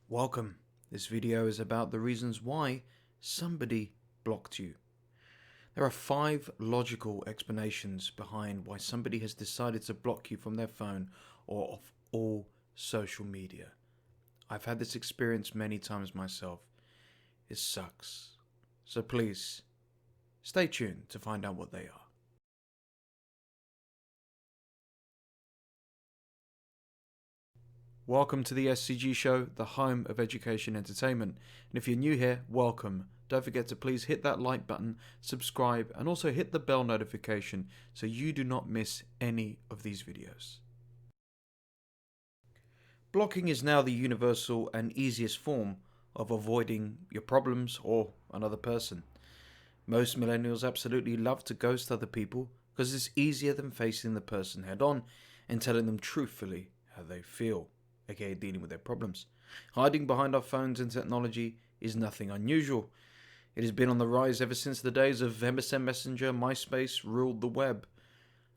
Welcome. This video is about the reasons why somebody blocked you. There are 5 logical explanations behind why somebody has decided to block you from their phone or of all social media. I've had this experience many times myself. It sucks. So please, stay tuned to find out what they are. Welcome to the SCG Show, the home of education entertainment. And if you're new here, welcome. Don't forget to please hit that like button, subscribe, and also hit the bell notification so you do not miss any of these videos. Blocking is now the universal and easiest form of avoiding your problems or another person. Most millennials absolutely love to ghost other people because it's easier than facing the person head on and telling them truthfully how they feel, aka dealing with their problems. Hiding behind our phones and technology is nothing unusual. It has been on the rise ever since the days of MSN Messenger. MySpace ruled the web.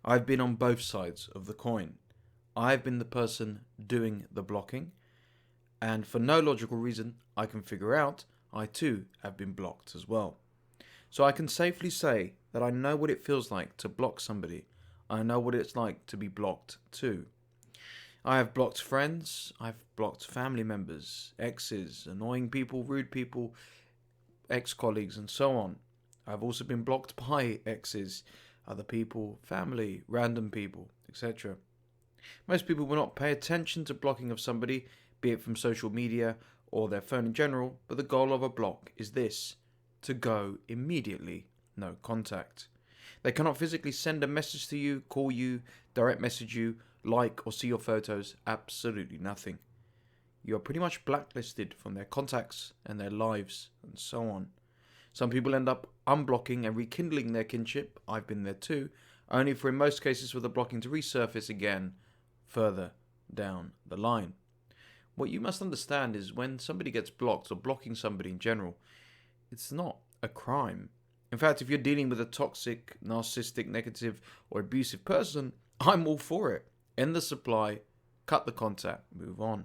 I've been on both sides of the coin. I've been the person doing the blocking, and for no logical reason I can figure out, I too have been blocked as well. So I can safely say that I know what it feels like to block somebody. I know what it's like to be blocked too. I have blocked friends, I've blocked family members, exes, annoying people, rude people, ex-colleagues, and so on. I've also been blocked by exes, other people, family, random people, etc. Most people will not pay attention to blocking of somebody, be it from social media or their phone in general, but the goal of a block is this: to go immediately, no contact. They cannot physically send a message to you, call you, direct message you, like or see your photos, absolutely nothing. You are pretty much blacklisted from their contacts and their lives and so on. Some people end up unblocking and rekindling their kinship, I've been there too, only for in most cases for the blocking to resurface again further down the line. What you must understand is when somebody gets blocked or blocking somebody in general, it's not a crime. In fact, if you're dealing with a toxic, narcissistic, negative, or abusive person, I'm all for it. End the supply, cut the contact, move on.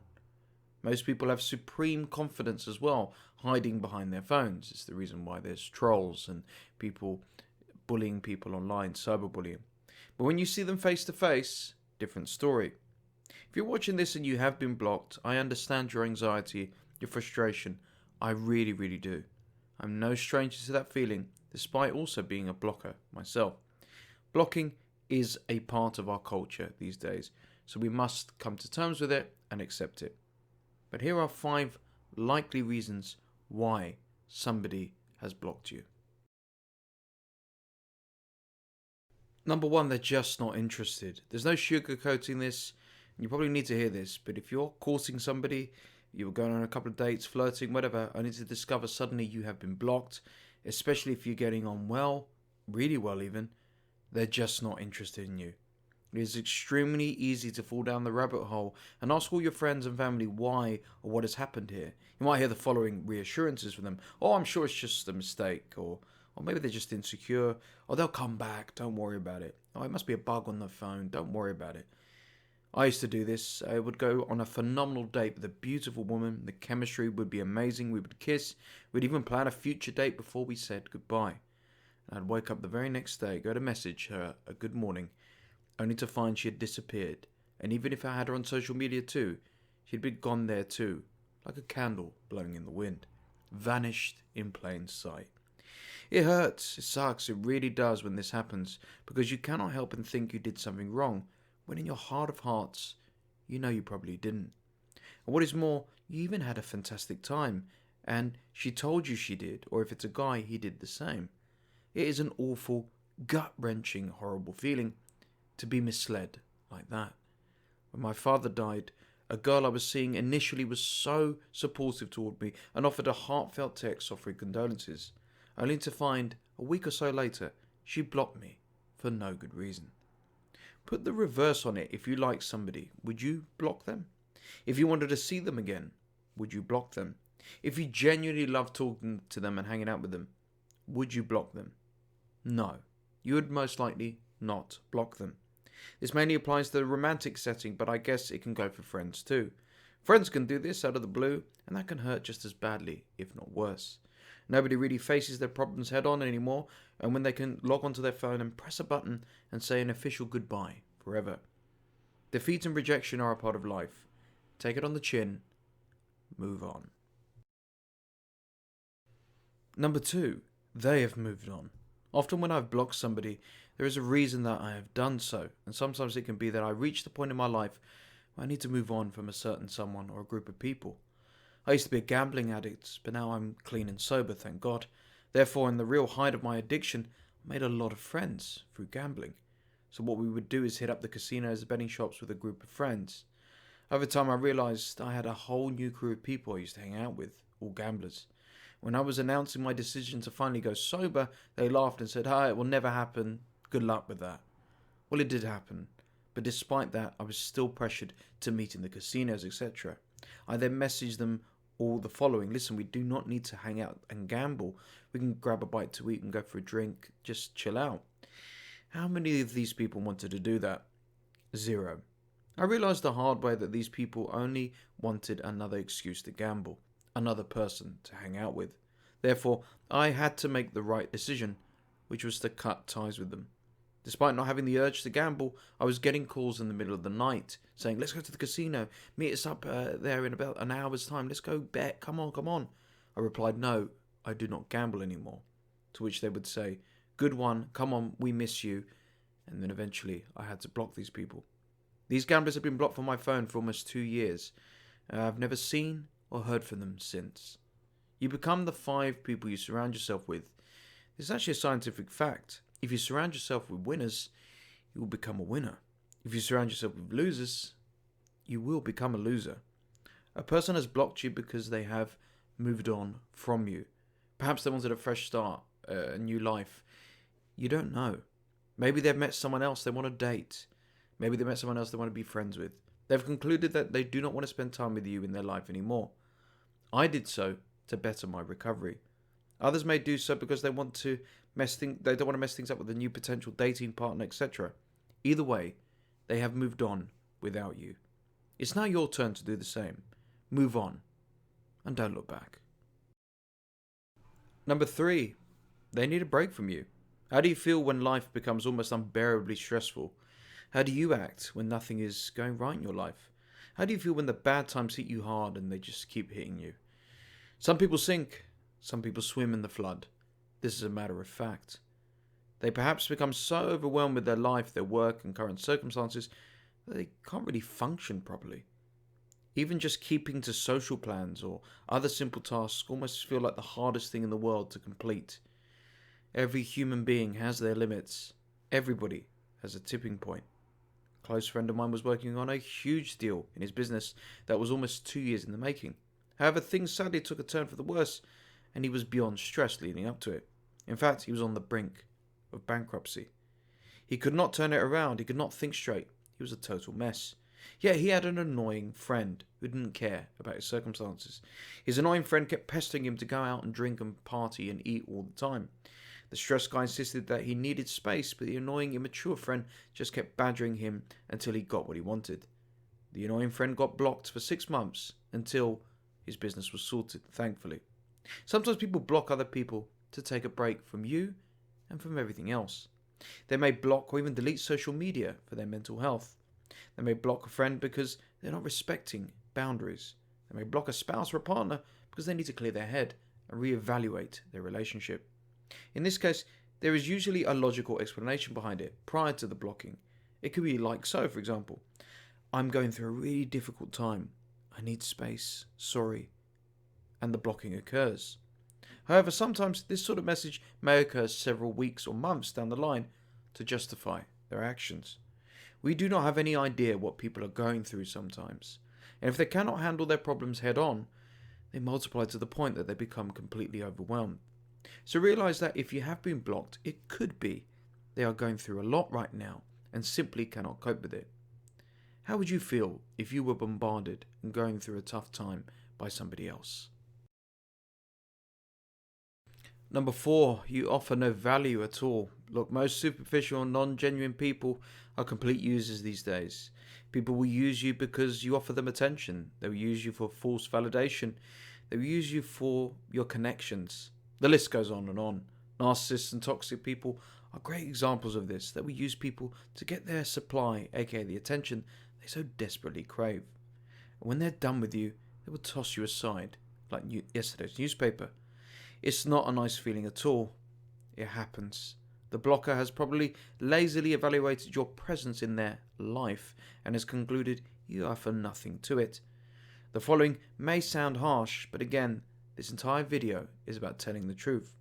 Most people have supreme confidence as well, hiding behind their phones. It's the reason why there's trolls and people bullying people online, cyberbullying. But when you see them face to face, different story. If you're watching this and you have been blocked, I understand your anxiety, your frustration. I really, really do. I'm no stranger to that feeling, despite also being a blocker myself. Blocking is a part of our culture these days, so we must come to terms with it and accept it. But here are 5 likely reasons why somebody has blocked you. Number 1, they're just not interested. There's no sugarcoating this. You probably need to hear this, but if you're courting somebody, you were going on a couple of dates, flirting, whatever, only to discover suddenly you have been blocked, especially if you're getting on well, really well even, they're just not interested in you. It is extremely easy to fall down the rabbit hole and ask all your friends and family why or what has happened here. You might hear the following reassurances from them: oh, I'm sure it's just a mistake, or maybe they're just insecure, or they'll come back, don't worry about it. Oh, it must be a bug on the phone, don't worry about it. I used to do this. I would go on a phenomenal date with a beautiful woman. The chemistry would be amazing. We would kiss. We'd even plan a future date before we said goodbye. And I'd wake up the very next day, go to message her a good morning, only to find she had disappeared. And even if I had her on social media too, she'd been gone there too, like a candle blowing in the wind. Vanished in plain sight. It hurts, it sucks, it really does when this happens, because you cannot help and think you did something wrong, when in your heart of hearts, you know you probably didn't. And what is more, you even had a fantastic time, and she told you she did, or if it's a guy, he did the same. It is an awful, gut-wrenching, horrible feeling to be misled like that. When my father died, a girl I was seeing initially was so supportive toward me and offered a heartfelt text offering condolences, only to find, a week or so later, she blocked me for no good reason. Put the reverse on it. If you like somebody, would you block them? If you wanted to see them again, would you block them? If you genuinely love talking to them and hanging out with them, would you block them? No, you would most likely not block them. This mainly applies to the romantic setting, but I guess it can go for friends too. Friends can do this out of the blue, and that can hurt just as badly, if not worse. Nobody really faces their problems head on anymore, and when they can log onto their phone and press a button and say an official goodbye forever. Defeat and rejection are a part of life. Take it on the chin. Move on. Number 2. They have moved on. Often when I've blocked somebody, there is a reason that I have done so, and sometimes it can be that I reach the point in my life where I need to move on from a certain someone or a group of people. I used to be a gambling addict, but now I'm clean and sober, thank God. Therefore, in the real height of my addiction, I made a lot of friends through gambling. So what we would do is hit up the casinos and betting shops with a group of friends. Over time, I realised I had a whole new crew of people I used to hang out with, all gamblers. When I was announcing my decision to finally go sober, they laughed and said, "Hi, it will never happen. Good luck with that." Well, it did happen, but despite that, I was still pressured to meet in the casinos, etc. I then messaged them all the following: listen, we do not need to hang out and gamble. We can grab a bite to eat and go for a drink, just chill out. How many of these people wanted to do that? Zero. I realised the hard way that these people only wanted another excuse to gamble, another person to hang out with. Therefore, I had to make the right decision, which was to cut ties with them. Despite not having the urge to gamble, I was getting calls in the middle of the night saying, "Let's go to the casino, meet us up there in about an hour's time, let's go bet, come on, come on." I replied, "No, I do not gamble anymore." To which they would say, "Good one, come on, we miss you." And then eventually I had to block these people. These gamblers have been blocked from my phone for almost 2 years. I've never seen or heard from them since. You become the 5 people you surround yourself with. This is actually a scientific fact. If you surround yourself with winners, you will become a winner. If you surround yourself with losers, you will become a loser. A person has blocked you because they have moved on from you. Perhaps they wanted a fresh start, a new life. You don't know. Maybe they've met someone else they want to date. Maybe they met someone else they want to be friends with. They've concluded that they do not want to spend time with you in their life anymore. I did so to better my recovery. Others may do so because they don't want to mess things up with a new potential dating partner, etc. Either way, they have moved on without you. It's now your turn to do the same. Move on, and don't look back. Number 3, they need a break from you. How do you feel when life becomes almost unbearably stressful? How do you act when nothing is going right in your life? How do you feel when the bad times hit you hard and they just keep hitting you? Some people sink, some people swim in the flood. This is a matter of fact. They perhaps become so overwhelmed with their life, their work, and current circumstances that they can't really function properly. Even just keeping to social plans or other simple tasks almost feel like the hardest thing in the world to complete. Every human being has their limits. Everybody has a tipping point. A close friend of mine was working on a huge deal in his business that was almost 2 years in the making. However, things sadly took a turn for the worse, and he was beyond stress leading up to it. In fact, he was on the brink of bankruptcy. He could not turn it around, he could not think straight, he was a total mess. Yet he had an annoying friend who didn't care about his circumstances. His annoying friend kept pestering him to go out and drink and party and eat all the time. The stressed guy insisted that he needed space, but the annoying, immature friend just kept badgering him until he got what he wanted. The annoying friend got blocked for 6 months until his business was sorted, thankfully. Sometimes people block other people to take a break from you and from everything else. They may block or even delete social media for their mental health. They may block a friend because they're not respecting boundaries. They may block a spouse or a partner because they need to clear their head and reevaluate their relationship. In this case, there is usually a logical explanation behind it prior to the blocking. It could be like so, for example, "I'm going through a really difficult time. I need space. Sorry." And the blocking occurs. However, sometimes this sort of message may occur several weeks or months down the line to justify their actions. We do not have any idea what people are going through sometimes, and if they cannot handle their problems head on, they multiply to the point that they become completely overwhelmed. So realize that if you have been blocked, it could be they are going through a lot right now and simply cannot cope with it. How would you feel if you were bombarded and going through a tough time by somebody else? Number 4, you offer no value at all. Look, most superficial and non-genuine people are complete users these days. People will use you because you offer them attention. They will use you for false validation. They will use you for your connections. The list goes on and on. Narcissists and toxic people are great examples of this. They will use people to get their supply, aka the attention they so desperately crave. And when they're done with you, they will toss you aside, like yesterday's newspaper. It's not a nice feeling at all. It happens. The blocker has probably lazily evaluated your presence in their life and has concluded you offer nothing to it. The following may sound harsh, but again, this entire video is about telling the truth.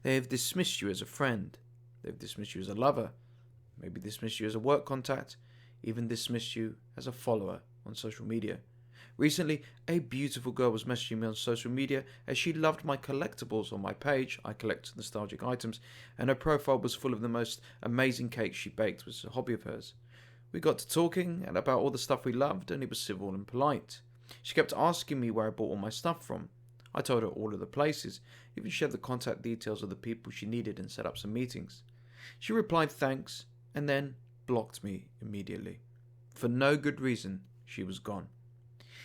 They have dismissed you as a friend. They've dismissed you as a lover. Maybe dismissed you as a work contact. Even dismissed you as a follower on social media. Recently, a beautiful girl was messaging me on social media as she loved my collectibles on my page. I collect nostalgic items, and her profile was full of the most amazing cakes she baked, which was a hobby of hers. We got to talking and about all the stuff we loved, and it was civil and polite. She kept asking me where I bought all my stuff from. I told her all of the places, even shared the contact details of the people she needed and set up some meetings. She replied thanks, and then blocked me immediately. For no good reason, she was gone.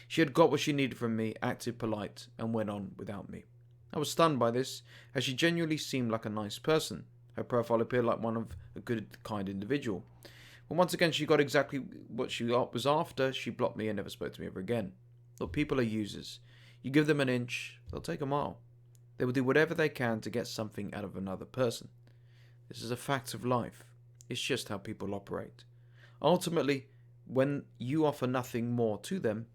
She had got what she needed from me, acted polite, and went on without me. I was stunned by this, as she genuinely seemed like a nice person. Her profile appeared like one of a good, kind individual. When once again she got exactly what she was after, she blocked me and never spoke to me ever again. Look, people are users. You give them an inch, they'll take a mile. They will do whatever they can to get something out of another person. This is a fact of life. It's just how people operate. Ultimately, when you offer nothing more to them,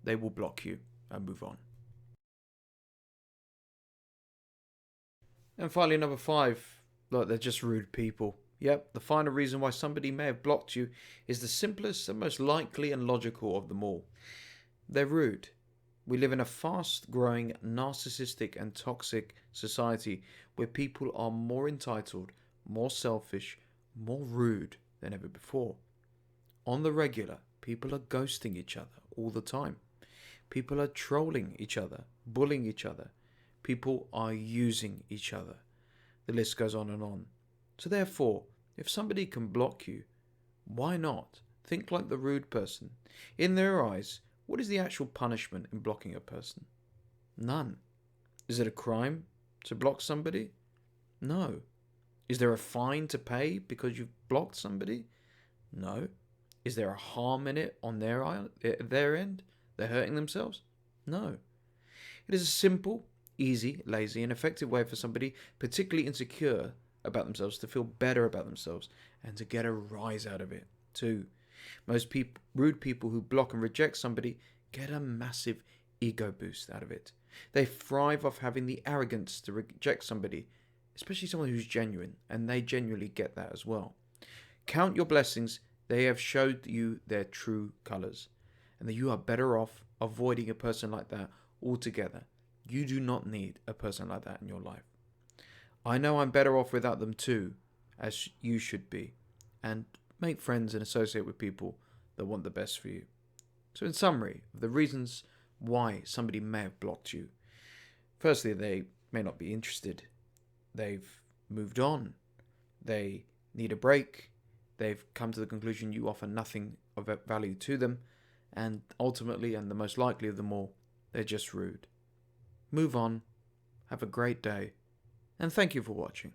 they will block you and move on. And finally, number 5. Look, they're just rude people. Yep, the final reason why somebody may have blocked you is the simplest and most likely and logical of them all. They're rude. We live in a fast-growing, narcissistic and toxic society where people are more entitled, more selfish, more rude than ever before. On the regular, people are ghosting each other all the time. People are trolling each other, bullying each other. People are using each other. The list goes on and on. So therefore, if somebody can block you, why not think like the rude person? In their eyes, what is the actual punishment in blocking a person? None. Is it a crime to block somebody? No. Is there a fine to pay because you've blocked somebody? No. Is there a harm in it on their end? They're hurting themselves? No. It is a simple, easy, lazy, and effective way for somebody particularly insecure about themselves to feel better about themselves and to get a rise out of it too. Most rude people who block and reject somebody get a massive ego boost out of it. They thrive off having the arrogance to reject somebody, especially someone who's genuine, and they genuinely get that as well. Count your blessings. They have showed you their true colours, and that you are better off avoiding a person like that altogether. You do not need a person like that in your life. I know I'm better off without them too, as you should be, and make friends and associate with people that want the best for you. So in summary, the reasons why somebody may have blocked you. Firstly, they may not be interested. They've moved on. They need a break. They've come to the conclusion you offer nothing of value to them. And ultimately, and the most likely of them all, they're just rude. Move on. Have a great day. And thank you for watching.